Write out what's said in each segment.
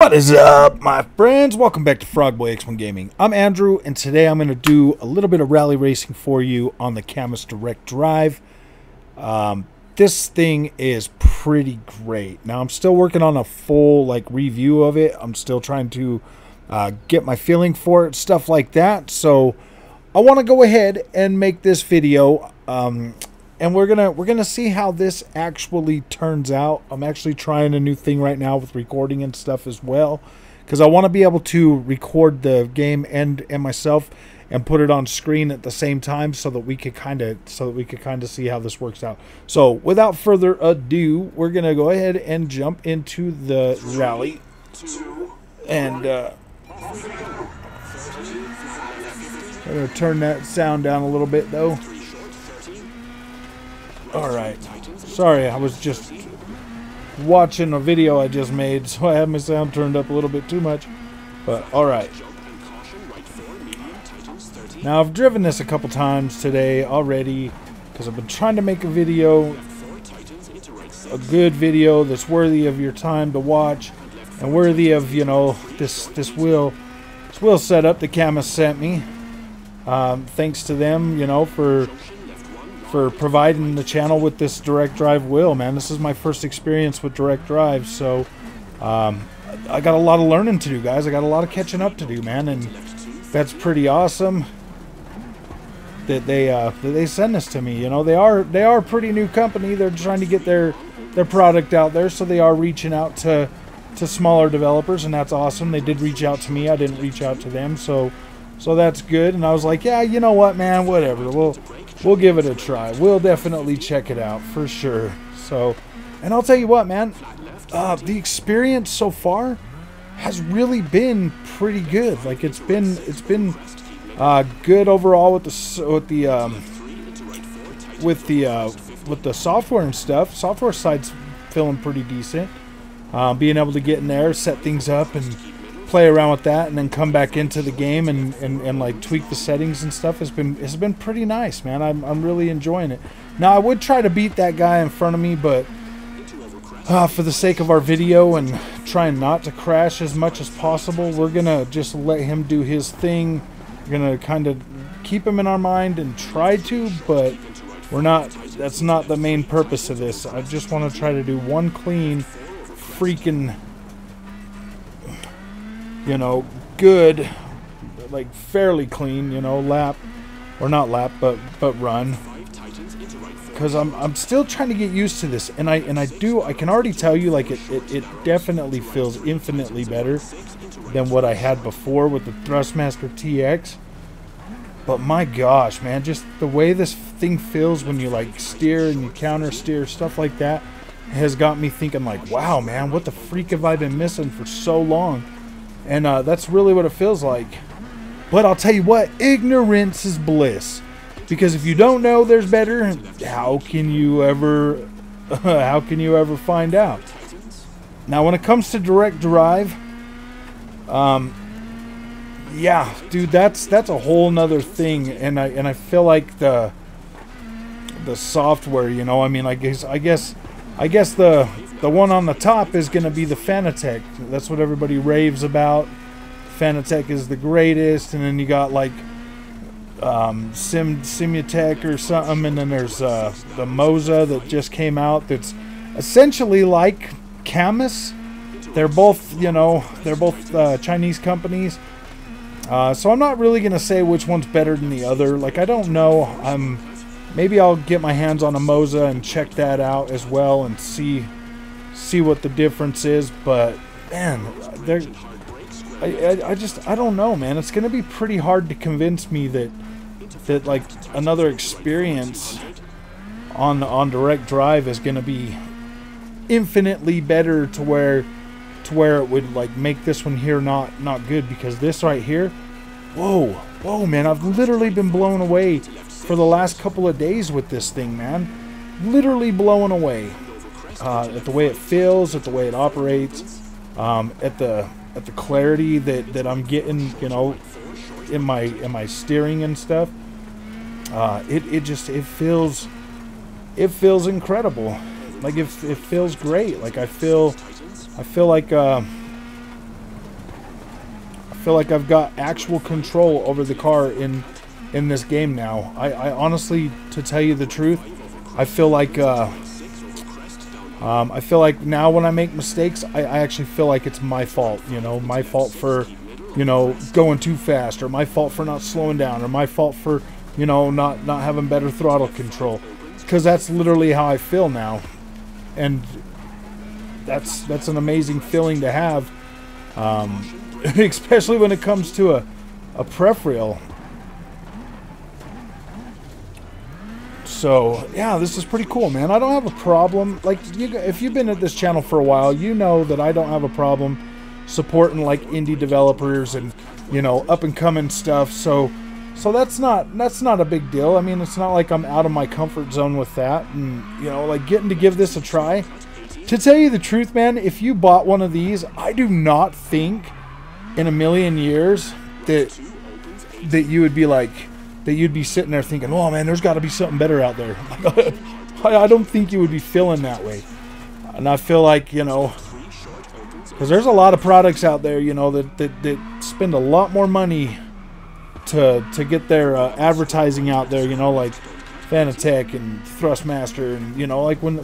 What is up, my friends? Welcome back to Frogboy X1 Gaming. I'm Andrew, and today I'm going to do a little bit of rally racing for you on the Camus Direct Drive. This thing is pretty great. Now, I'm still working on a full review of it. I'm still trying to get my feeling for it, stuff like that. So I want to go ahead and make this video, and we're gonna see how this actually turns out. I'm actually trying a new thing right now with recording and stuff as well, because I want to be able to record the game and myself and put it on screen at the same time, so that we could kind of see how this works out. So without further ado, we're gonna go ahead and jump into the rally, and I'm gonna turn that sound down a little bit though. Alright, sorry, I was just watching a video I just made, so I had my sound turned up a little bit too much, but alright. Now, I've driven this a couple times today already, because I've been trying to make a video, a good video that's worthy of your time to watch, and worthy of, you know, this wheel setup that Camus sent me. Thanks to them, you know, for providing the channel with this direct drive wheel, man. This is my first experience with direct drive, so I got a lot of learning to do, guys. I got a lot of catching up to do, man, and that's pretty awesome that they send this to me. You know, they are a pretty new company. They're trying to get their product out there, so they are reaching out to smaller developers, and that's awesome. They did reach out to me. I didn't reach out to them, so that's good. And I was like, yeah, you know what, man, whatever. We'll give it a try. We'll definitely check it out for sure. So, and I'll tell you what, man, the experience so far has really been pretty good. Like, it's been good overall with the software and stuff. Software side's feeling pretty decent. Being able to get in there, set things up, and play around with that, and then come back into the game and like tweak the settings and stuff has been pretty nice, man. I'm really enjoying it. Now, I would try to beat that guy in front of me, but for the sake of our video and trying not to crash as much as possible, we're gonna just let him do his thing. We're gonna kind of keep him in our mind and try to, but we're not. That's not the main purpose of this. I just want to try to do one clean, freaking, you know, good, like fairly clean, you know, lap, or not lap, but run, because I'm still trying to get used to this, and I can already tell you, like, it definitely feels infinitely better than what I had before with the Thrustmaster TX. But my gosh, man, just the way this thing feels when you like steer and you counter steer, stuff like that, has got me thinking like, wow, man, what the freak have I been missing for so long? And that's really what it feels like. But I'll tell you what, ignorance is bliss. Because if you don't know there's better, how can you ever find out? Now, when it comes to direct drive, yeah, dude, that's a whole nother thing. And I feel like the software, you know, I mean, I guess the one on the top is going to be the Fanatec. That's what everybody raves about. Fanatec is the greatest, and then you got like Simutech or something, and then there's the Moza that just came out. That's essentially like Camus. They're both, you know, Chinese companies. So I'm not really going to say which one's better than the other. Like, I don't know. Maybe I'll get my hands on a Moza and check that out as well and see what the difference is. But man, I don't know, man. It's gonna be pretty hard to convince me that like another experience on direct drive is gonna be infinitely better to where it would like make this one here not good, because this right here, whoa, man, I've literally been blown away for the last couple of days with this thing, man. Literally blown away at the way it feels, at the way it operates, at the clarity that I'm getting, you know, in my steering and stuff. It feels incredible. Like, it feels great. Like, I feel like feel like I've got actual control over the car in this game now. I honestly, to tell you the truth, I feel like now when I make mistakes, I actually feel like it's my fault. You know, my fault for, you know, going too fast, or my fault for not slowing down, or my fault for, you know, not having better throttle control. Because that's literally how I feel now, and that's an amazing feeling to have, especially when it comes to a pref rail. So yeah, this is pretty cool, man. I don't have a problem. Like, if you've been at this channel for a while, you know that I don't have a problem supporting like indie developers and, you know, up and coming stuff. So that's not a big deal. I mean, it's not like I'm out of my comfort zone with that, and, you know, like, getting to give this a try. To tell you the truth, man, if you bought one of these, I do not think in a million years that you would be like, that you'd be sitting there thinking, oh man, there's got to be something better out there. I don't think you would be feeling that way. And I feel like, you know, because there's a lot of products out there, you know, that spend a lot more money to get their advertising out there, you know, like Fanatec and Thrustmaster, and, you know, like when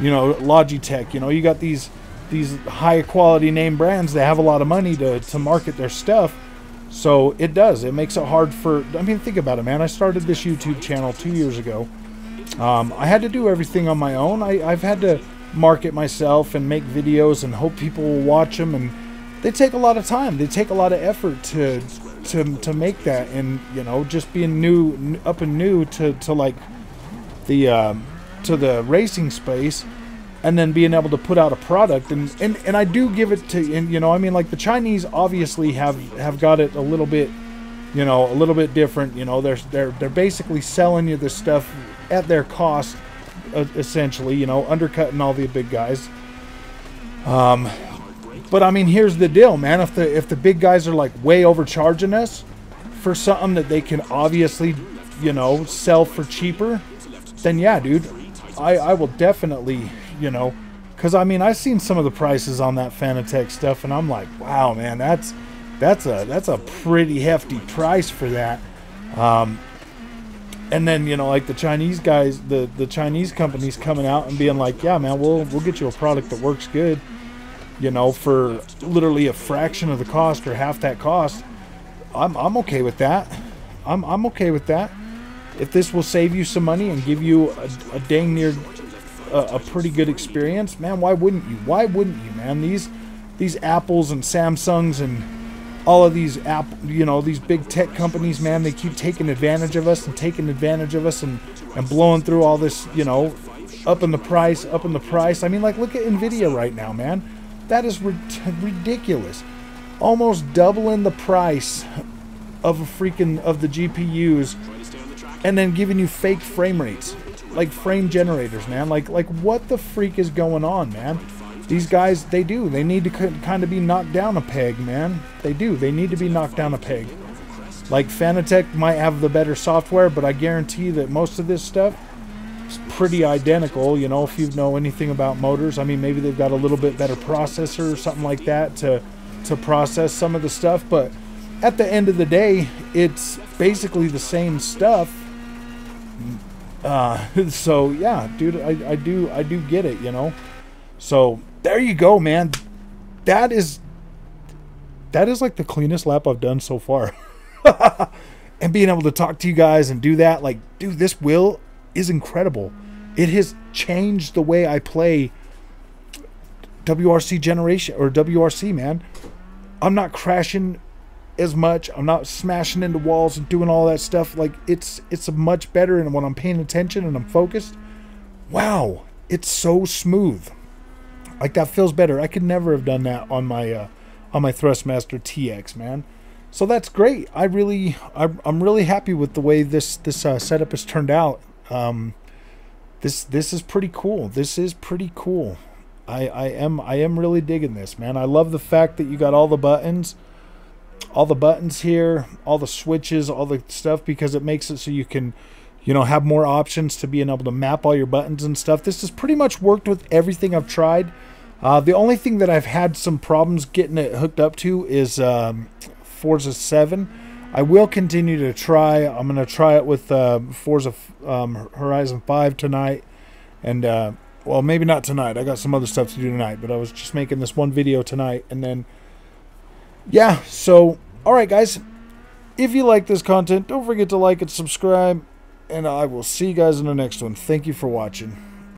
you know, Logitech, you know, you got these high quality name brands that have a lot of money to market their stuff. So it makes it hard for, I mean, think about it, man. I started this YouTube channel 2 years ago. I had to do everything on my own. I've had to market myself and make videos and hope people will watch them, and they take a lot of time. They take a lot of effort to make that, and, you know, just being new to like the racing space, and then being able to put out a product, and I do give it to, and, you know, I mean, like, the Chinese obviously have got it a little bit, you know, a little bit different. You know, they're basically selling you this stuff at their cost, essentially, you know, undercutting all the big guys. But I mean, here's the deal, man. If the big guys are like way overcharging us for something that they can obviously, you know, sell for cheaper, then yeah, dude, I will definitely, you know, because I mean, I've seen some of the prices on that Fanatec stuff, and I'm like, wow, man, that's a pretty hefty price for that. And then, you know, like the Chinese guys, the Chinese companies coming out and being like, yeah, man, we'll get you a product that works good, you know, for literally a fraction of the cost or half that cost. I'm okay with that. I'm okay with that. If this will save you some money and give you a dang near a pretty good experience, man, why wouldn't you? Why wouldn't you, man? These Apples and Samsungs and all of these you know, these big tech companies, man, they keep taking advantage of us and blowing through all this, you know, up in the price. I mean, like, look at Nvidia right now, man. That is ridiculous. Almost doubling the price of the GPUs, and then giving you fake frame rates, like frame generators, man. Like what the freak is going on, man? These guys, they need to kind of be knocked down a peg, man. They need to be knocked down a peg. Like, Fanatec might have the better software, but I guarantee that most of this stuff is pretty identical. You know, if you know anything about motors, I mean, maybe they've got a little bit better processor or something like that to process some of the stuff, but at the end of the day, it's basically the same stuff. So yeah, dude, I do get it, you know. So there you go, man. That is like the cleanest lap I've done so far. And being able to talk to you guys and do that, like, dude, this wheel is incredible. It has changed the way I play WRC generation, or WRC, man. I'm not crashing as much. I'm not smashing into walls and doing all that stuff. Like, it's much better, and when I'm paying attention and I'm focused, wow, it's so smooth. Like, that feels better. I could never have done that on my Thrustmaster TX, man. So that's great. I'm really happy with the way this setup has turned out. This is pretty cool. This is pretty cool. I am really digging this, man. I love the fact that you got all the buttons here, all the switches, all the stuff, because it makes it so you can, you know, have more options to being able to map all your buttons and stuff. This has pretty much worked with everything I've tried. The only thing that I've had some problems getting it hooked up to is Forza 7. I will continue to try. I'm going to try it with Forza Horizon 5 tonight. And, well, maybe not tonight. I got some other stuff to do tonight. But I was just making this one video tonight. And then, yeah. So, alright, guys. If you like this content, don't forget to like and subscribe. And I will see you guys in the next one. Thank you for watching.